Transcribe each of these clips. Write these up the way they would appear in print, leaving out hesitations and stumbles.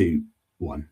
2, 1.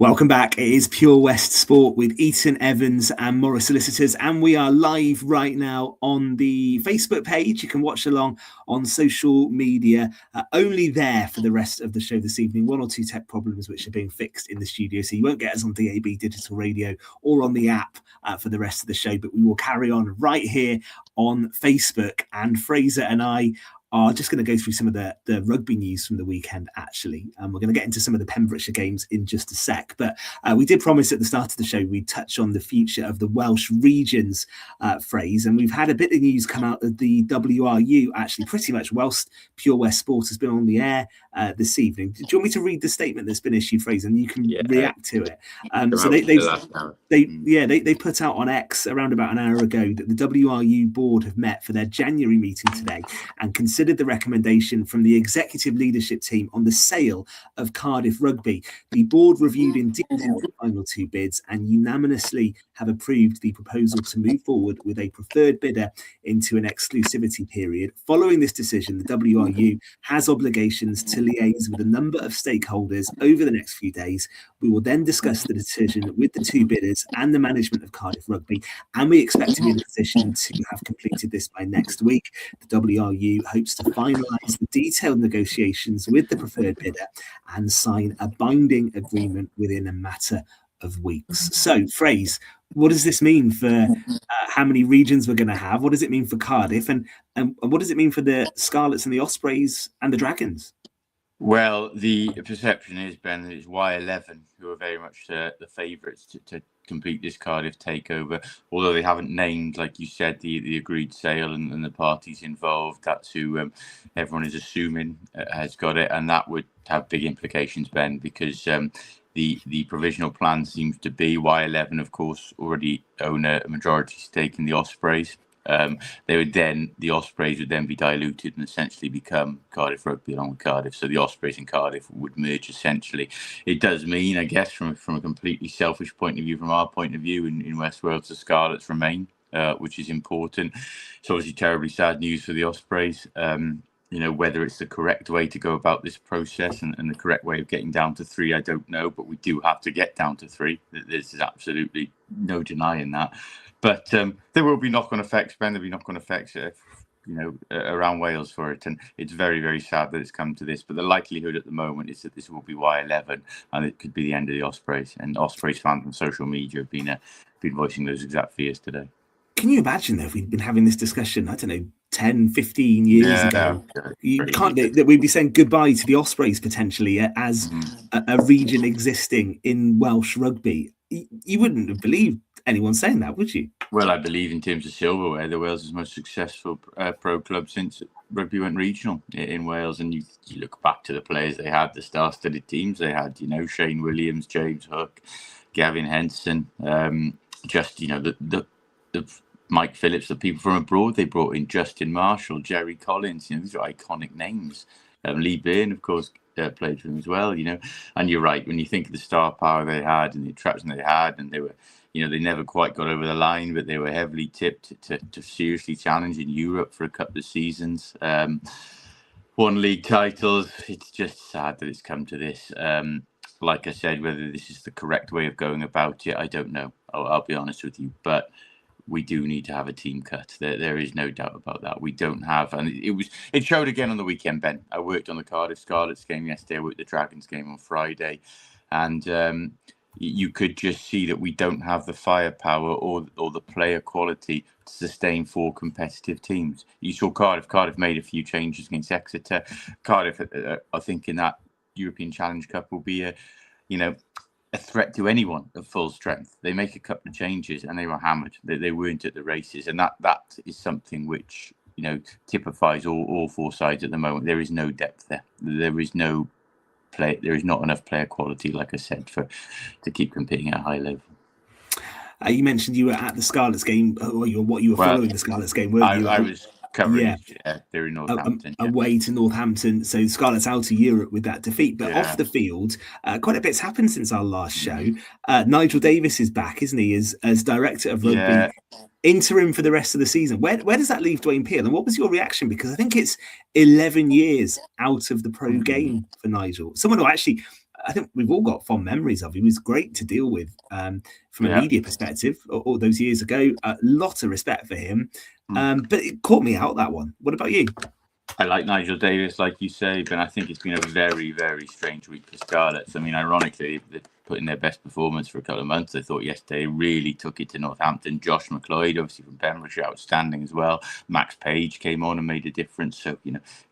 Welcome back. It is Pure West Sport with Eaton Evans and Morris Solicitors, and we are live right now on the Facebook page. You can watch along on social media. Only there for the rest of the show this evening. 1 or 2 tech problems which are being fixed in the studio, so you won't get us on DAB digital radio or on the app for the rest of the show, but we will carry on right here on Facebook. And Fraser and I are just going to go through some of the rugby news from the weekend, actually. We're going to get into some of the Pembrokeshire games in just a sec. But we did promise at the start of the show we'd touch on the future of the Welsh regions phrase. And we've had a bit of news come out of the WRU, actually. Pretty much whilst Pure West Sport has been on the air this evening. Do you want me to read the statement that's been issued, Fraser, and you can react to it? So they put out on X around about an hour ago that the WRU board have met for their January meeting today and considered the recommendation from the executive leadership team on the sale of Cardiff Rugby. The board reviewed in detail the final 2 bids and unanimously have approved the proposal to move forward with a preferred bidder into an exclusivity period. Following this decision, the WRU has obligations to liaise with a number of stakeholders over the next few days. We will then discuss the decision with the 2 bidders and the management of Cardiff Rugby, and we expect to be in a position to have completed this by next week. The WRU hopes to finalise the detailed negotiations with the preferred bidder and sign a binding agreement within a matter of weeks. So, Fraser, what does this mean for how many regions we're going to have? What does it mean for Cardiff? And what does it mean for the Scarlets and the Ospreys and the Dragons? Well, the perception is, Ben, that it's Y11 who are very much the favourites to complete this Cardiff takeover, although they haven't named, like you said, the agreed sale and the parties involved. That's who everyone is assuming has got it, and that would have big implications, Ben, because the provisional plan seems to be Y11, of course, already own a majority stake in the Ospreys. The Ospreys would then be diluted and essentially become Cardiff Rugby along with Cardiff. So the Ospreys and Cardiff would merge essentially. It does mean, I guess, from a completely selfish point of view, from our point of view in West Wales, the Scarlets remain, which is important. It's obviously terribly sad news for the Ospreys. Whether it's the correct way to go about this process and the correct way of getting down to 3, I don't know, but we do have to get down to 3. There's absolutely no denying that. But there will be knock-on effects, Ben. There'll be knock-on effects, around Wales for it. And it's very, very sad that it's come to this. But the likelihood at the moment is that this will be Y11 and it could be the end of the Ospreys. And Ospreys fans on social media have been voicing those exact fears today. Can you imagine, though, if we'd been having this discussion, I don't know, 10, 15 years ago? That we'd be saying goodbye to the Ospreys potentially as a region existing in Welsh rugby. You wouldn't have believed anyone saying that, would you? Well, I believe in terms of silverware, the Wales' most successful pro club since rugby went regional in Wales. And you look back to the players they had, the star-studded teams they had, Shane Williams, James Hook, Gavin Henson, the Mike Phillips, the people from abroad they brought in, Justin Marshall, Jerry Collins, these are iconic names. Lee Byrne, of course, played for them as well, And you're right, when you think of the star power they had and the attraction they had, and they were, they never quite got over the line, but they were heavily tipped to seriously challenge in Europe for a couple of seasons. Won league titles. It's just sad that it's come to this. Like I said, whether this is the correct way of going about it, I don't know. I'll be honest with you, but we do need to have a team cut. There is no doubt about that. We don't have, and it showed again on the weekend, Ben. I worked on the Cardiff Scarlets game yesterday. I worked the Dragons game on Friday, and you could just see that we don't have the firepower or the player quality to sustain 4 competitive teams. You saw Cardiff. Cardiff made a few changes against Exeter. Cardiff, I think, in that European Challenge Cup will be a threat to anyone of full strength. They make a couple of changes and they were hammered. They weren't at the races, and that is something which typifies all 4 sides at the moment. There is no depth there. There is no play. There is not enough player quality, like I said, to keep competing at a high level. You mentioned you were at the Scarlets game, or you were following the Scarlets game, weren't you? I was covering they're in Northampton. Away to Northampton. So Scarlets out of Europe with that defeat. But off the field, quite a bit's happened since our last show. Nigel Davis is back, isn't he, as director of rugby interim for the rest of the season. Where does that leave Dwayne Peel? And what was your reaction? Because I think it's 11 years out of the pro game for Nigel. Someone who actually, I think we've all got fond memories of. He was great to deal with from a media perspective all those years ago. A lot of respect for him. But it caught me out, that one. What about you? I like Nigel Davis, like you say, but I think it's been a very, very strange week for Scarlets. I mean, ironically, they put in their best performance for a couple of months. I thought yesterday really took it to Northampton. Josh McLeod, obviously from Pembrokeshire, outstanding as well. Max Page came on and made a difference. So,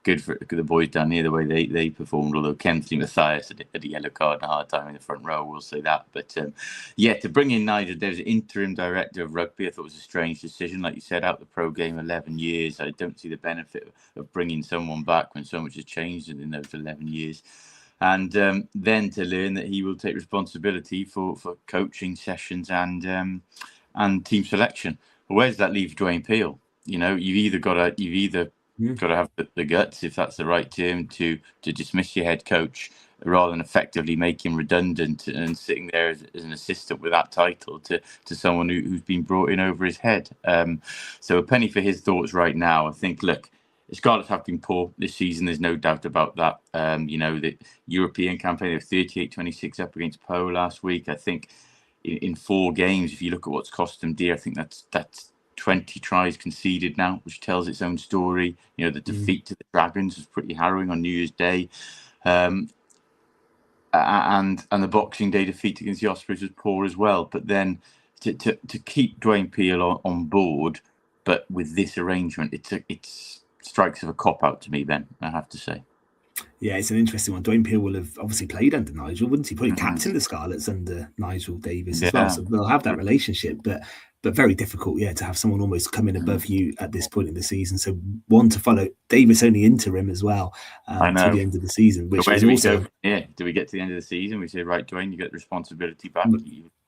good for the boys down here, the way they performed. Although Kensley Mathias had a yellow card and a hard time in the front row, we'll say that. But to bring in Nigel Davis, interim director of rugby, I thought was a strange decision. Like you said, out the pro game 11 years. I don't see the benefit of bringing someone back when so much has changed in those 11 years. And then to learn that he will take responsibility for coaching sessions and team selection. Well, where does that leave Dwayne Peel? You've either got to have the guts, if that's the right term, to dismiss your head coach rather than effectively make him redundant and sitting there as an assistant with that title to someone who's been brought in over his head. So a penny for his thoughts right now. I think, look, Scarlets have been poor this season. There's no doubt about that. The European campaign, they were 38-26 up against Po last week. I think in 4 games, if you look at what's cost them dear, I think that's 20 tries conceded now, which tells its own story. The defeat to the Dragons was pretty harrowing on New Year's Day. And the Boxing Day defeat against the Ospreys was poor as well. But then to keep Dwayne Peel on board, but with this arrangement, it's strikes of a cop-out to me, Ben, I have to say. Yeah, it's an interesting one. Dwayne Peel will have obviously played under Nigel, wouldn't he? Probably captained the Scarlets under Nigel Davis as well. So they'll have that relationship, but very difficult, to have someone almost come in above you at this point in the season. So one to follow. Davis only interim as well to the end of the season, which is also... do we get to the end of the season? We say, right, Dwayne, you get the responsibility back.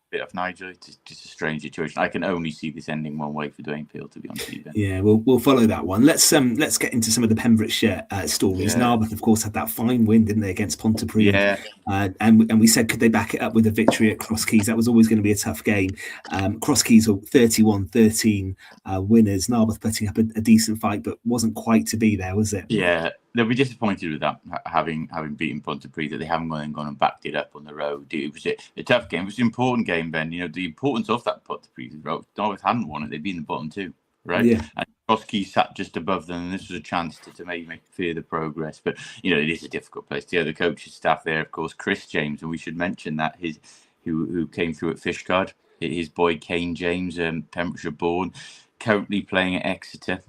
Bit of Nigel. It's just a strange situation. I can only see this ending one way for Dwayne Peel, to be honest with you, Ben. Yeah, we'll follow that one. Let's get into some of the Pembrokeshire stories. Narberth, of course, had that fine win, didn't they, against Pontypridd? Yeah. And we said, could they back it up with a victory at Cross Keys? That was always going to be a tough game. Cross Keys were 31-13 winners. Narberth putting up a decent fight, but wasn't quite to be there, was it? Yeah. They'll be disappointed with that, having beaten Pontypridd, that they haven't gone and backed it up on the road. It was a tough game. It was an important game, Ben. The importance of that Pontypridd road. Narberth hadn't won it. They'd been in the bottom 2, right? Yeah. And Cross Keys sat just above them, and this was a chance to maybe make further progress. But, it is a difficult place. The other coaching staff there, of course, Chris James, and we should mention that who came through at Fishguard, his boy Kane James, Pembrokeshire born, currently playing at Exeter,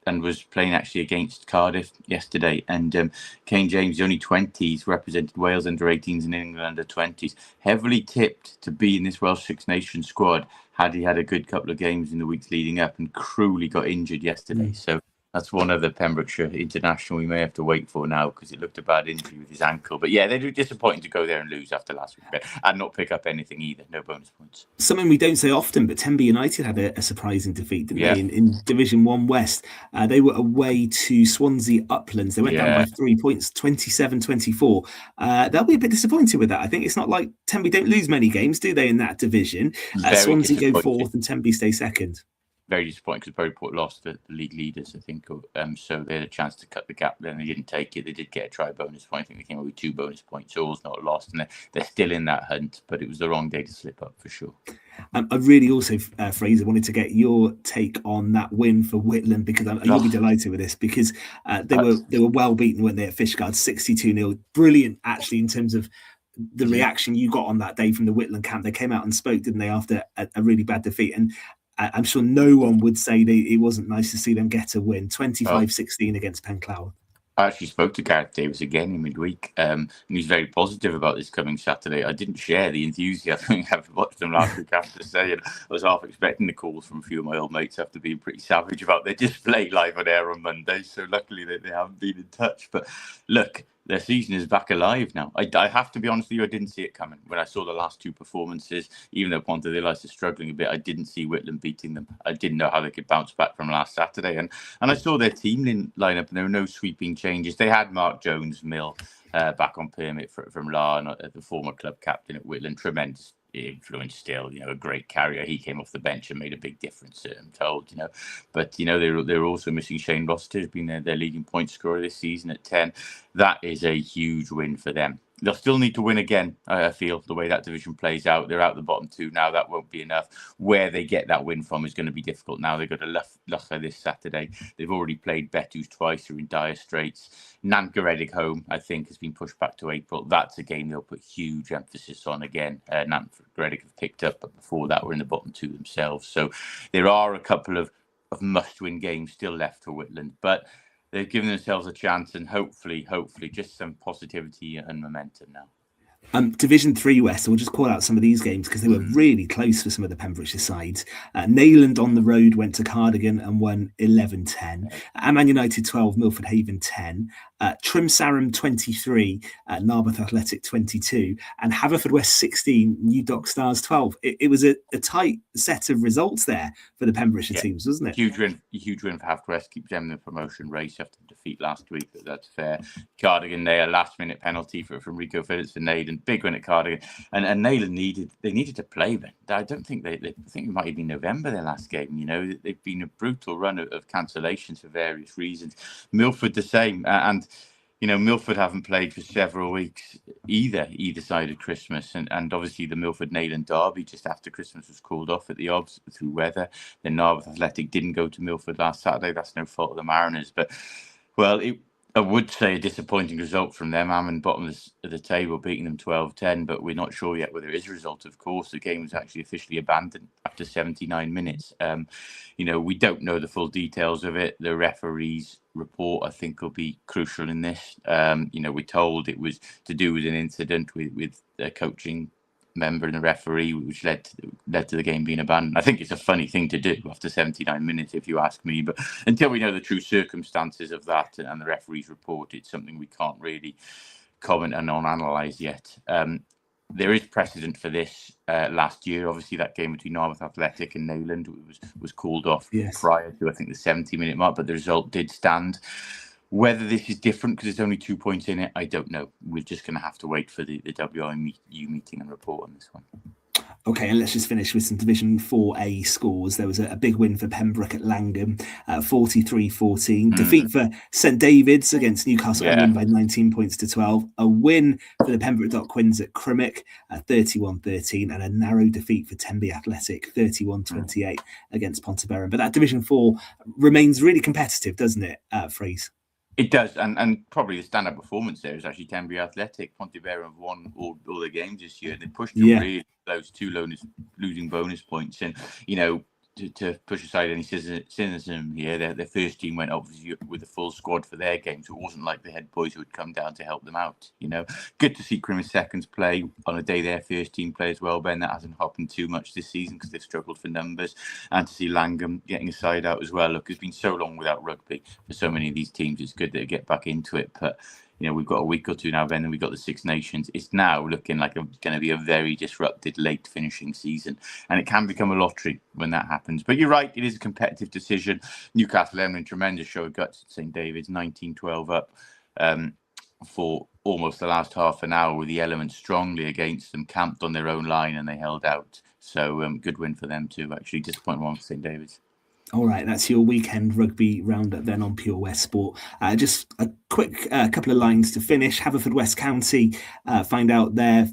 and was playing actually against Cardiff yesterday. And Kane James, the only 20s, represented Wales under 18s and England under 20s. Heavily tipped to be in this Welsh Six Nations squad had he had a good couple of games in the weeks leading up, and cruelly got injured yesterday. So that's one other Pembrokeshire international we may have to wait for now, because it looked a bad injury with his ankle. But yeah, they're disappointing to go there and lose after last week, and not pick up anything either. No bonus points. Something we don't say often, but Tenby United had a surprising defeat, didn't they? In Division 1 West. They were away to Swansea Uplands. They went down by 3 points, 27-24. They'll be a bit disappointed with that. I think it's not like Tenby don't lose many games, do they, in that division? Swansea go 4th and Tenby stay 2nd. Very disappointing, because Bowport lost the league leaders, I think. So they had a chance to cut the gap. Then they didn't take it. They did get a try bonus point. I think they came away with 2 bonus points. All's not lost, and they're still in that hunt. But it was the wrong day to slip up, for sure. I really also, Fraser, wanted to get your take on that win for Whitland, because you'll be delighted with this, because they were well beaten, weren't they, at Fishguard, 62-0. Brilliant, actually, in terms of the reaction you got on that day from the Whitland camp. They came out and spoke, didn't they, after a really bad defeat? And I'm sure no one would say it wasn't nice to see them get a win, 25-16 against Penclower. I actually spoke to Gareth Davis again in midweek, and he's very positive about this coming Saturday. I didn't share the enthusiasm. I've watched them last week, I have to say, and I was half expecting the calls from a few of my old mates after being pretty savage about their display live on air on Monday. So luckily they haven't been in touch. But look, their season is back alive now. I have to be honest with you, I didn't see it coming. When I saw the last 2 performances, even though Pontarddulais is struggling a bit, I didn't see Whitland beating them. I didn't know how they could bounce back from last Saturday. And I saw their team line up, and there were no sweeping changes. They had Mark Jones Mill back on permit from Larne, the former club captain at Whitland. Tremendous influence still, a great carrier. He came off the bench and made a big difference, I'm told, But, they're also missing Shane Rossiter, who's been their leading point scorer this season at 10. That is a huge win for them. They'll still need to win again, I feel, the way that division plays out. They're out the bottom two now. That won't be enough. Where they get that win from is going to be difficult now. They've got a Loughor this Saturday. They've already played Bettws twice. They're in dire straits. Nant Garedig home, I think, has been pushed back to April. That's a game they'll put huge emphasis on again. Nant Garedig have picked up, but before that were in the bottom two themselves. So there are a couple of must-win games still left for Whitland. But they've given themselves a chance, and hopefully, just some positivity and momentum now. Division 3 West, we'll just call out some of these games because they were really close for some of the Pembrokeshire sides. Neyland on the road went to Cardigan and won 11-10. Amman United 12, Milford Haven 10. Trimsarum 23, Narberth Athletic 22, and Haverfordwest 16, New Dock Stars 12. It was a tight set of results there for the Pembrokeshire teams, wasn't it? Huge win for Haverfordwest, keeps them in the promotion race after defeat last week, but that's fair. Cardigan there, last minute penalty from Rico Phillips for Neyland, big win at Cardigan, and Neyland needed to play, but I don't think I think it might have been November their last game. They've been a brutal run of cancellations for various reasons. Milford the same, and Milford haven't played for several weeks either side of Christmas. And obviously the Milford-Neyland derby just after Christmas was called off at the Obs through weather. Then Narberth Athletic didn't go to Milford last Saturday. That's no fault of the Mariners. But, well, I would say a disappointing result from them. Amman bottom of the table, beating them 12-10, but we're not sure yet whether it is a result. Of course, the game was actually officially abandoned after 79 minutes. We don't know the full details of it. The referee's report, I think, will be crucial in this. We're told it was to do with an incident with a coaching member and the referee, which led to the game being abandoned. I think it's a funny thing to do after 79 minutes, if you ask me. But until we know the true circumstances of that and the referee's report, it's something we can't really comment on analyse yet. There is precedent for this. Last year, obviously, that game between Narberth Athletic and Neyland was called off prior to, I think, the 70-minute mark, but the result did stand. Whether this is different because there's only 2 points in it, I don't know. We're just going to have to wait for the WRU meeting and report on this one. Okay, and let's just finish with some Division 4A scores. There was a big win for Pembroke at Langham, 43-14. Defeat for St David's against Newcastle by 19 points to 12. A win for the Pembroke Dock Quins at Crimmock, 31-13. And a narrow defeat for Tenby Athletic, 31-28 against Ponteveran. But that Division 4 remains really competitive, doesn't it, Fraser? It does, and probably the standout performance there is actually Tenby Athletic. Ponteveran have won all their games this year. They pushed them really those two losing bonus points, and to push aside any cynicism here, their first team went obviously with a full squad for their game, so it wasn't like the head boys who would come down to help them out. Good to see Crimmock Seconds play on a day their first team play as well, Ben. That hasn't happened too much this season because they've struggled for numbers, and to see Langham getting a side out as well. Look, it's been so long without rugby for so many of these teams. It's good that they get back into it, but we've got a week or two now, Ben, and we've got the Six Nations. It's now looking like it's going to be a very disrupted late finishing season, and it can become a lottery when that happens. But you're right, it is a competitive decision. Newcastle having a tremendous show of guts at St David's, 19-12 up for almost the last half an hour with the elements strongly against them, camped on their own line, and they held out. So good win for them too, actually. Disappointing one for St David's. All right, that's your weekend rugby roundup then on Pure West Sport. Just a quick couple of lines to finish. Haverfordwest County found out their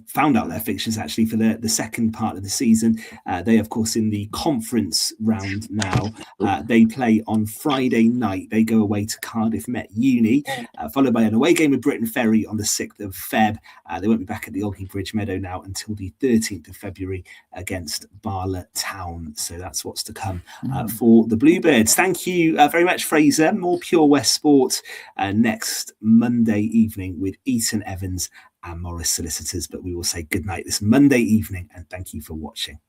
fixtures actually for the second part of the season. They, of course, in the conference round now. They play on Friday night. They go away to Cardiff Met Uni, followed by an away game with Britain Ferry on the 6th of Feb. They won't be back at the Olney Bridge Meadow now until the 13th of February against Barla Town. So that's what's to come for the Bluebirds. Thank you very much, Fraser. More Pure West Sport next Monday evening with Eaton Evans and Morris Solicitors. But we will say goodnight this Monday evening and thank you for watching.